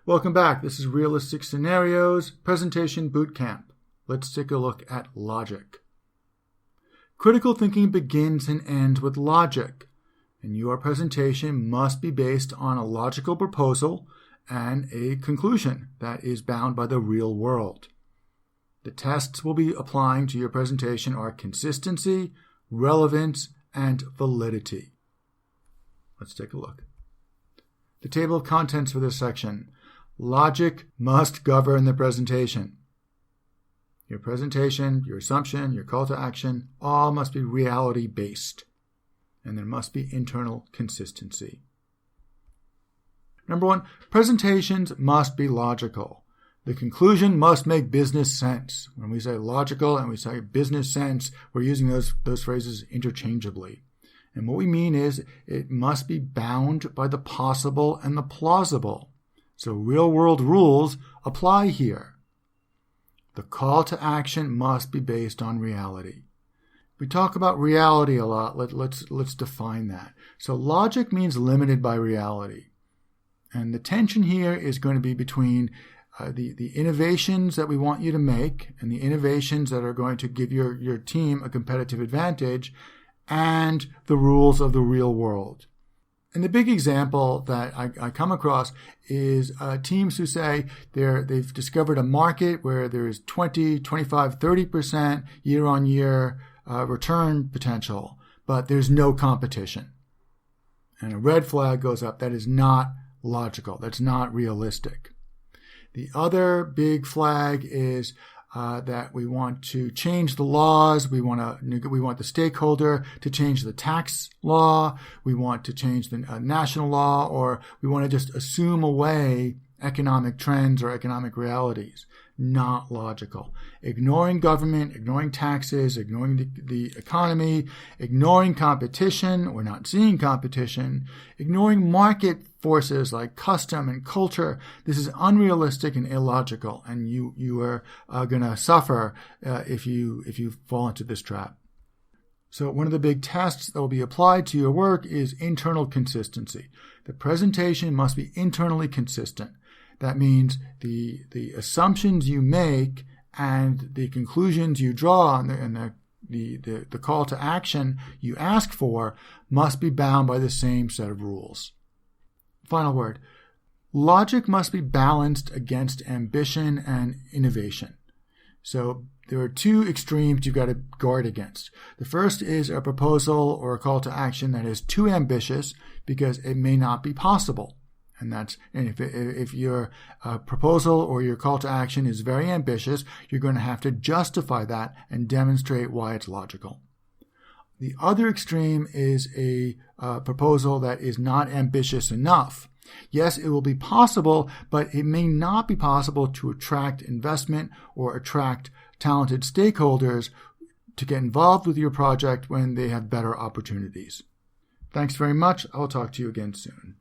Welcome back. This is Realistic Scenarios Presentation Bootcamp. Let's take a look at logic. Critical thinking begins and ends with logic, and your presentation must be based on a logical proposal and a conclusion that is bound by the real world. The tests we'll be applying to your presentation are consistency, relevance, and validity. Let's take a look. The table of contents for this section. Logic must govern the presentation. Your presentation, your assumption, your call to action, all must be reality-based. And there must be internal consistency. Number 1, presentations must be logical. The conclusion must make business sense. When we say logical and we say business sense, we're using those phrases interchangeably. And what we mean is it must be bound by the possible and the plausible. So real-world rules apply here. The call to action must be based on reality. We talk about reality a lot. Let's define that. So logic means limited by reality. And the tension here is going to be between the innovations that we want you to make and the innovations that are going to give your team a competitive advantage and the rules of the real world. And the big example that I come across is teams who say they've discovered a market where there's 20, 25, 30% year-on-year return potential, but there's no competition. And a red flag goes up. That is not logical. That's not realistic. The other big flag is that we want to change the laws. We want the stakeholder to change the tax law. We want to change the national law, or we want to just assume away economic trends or economic realities. Not logical. Ignoring government, ignoring taxes, ignoring the economy, ignoring competition or not seeing competition, ignoring market forces like custom and culture. This is unrealistic and illogical, and you are going to suffer if you fall into this trap. So one of the big tests that will be applied to your work is internal consistency. The presentation must be internally consistent. That means the assumptions you make and the conclusions you draw and the call to action you ask for must be bound by the same set of rules. Final word. Logic must be balanced against ambition and innovation. So there are two extremes you've got to guard against. The first is a proposal or a call to action that is too ambitious because it may not be possible. And if your proposal or your call to action is very ambitious, you're going to have to justify that and demonstrate why it's logical. The other extreme is a proposal that is not ambitious enough. Yes, it will be possible, but it may not be possible to attract investment or attract talented stakeholders to get involved with your project when they have better opportunities. Thanks very much. I'll talk to you again soon.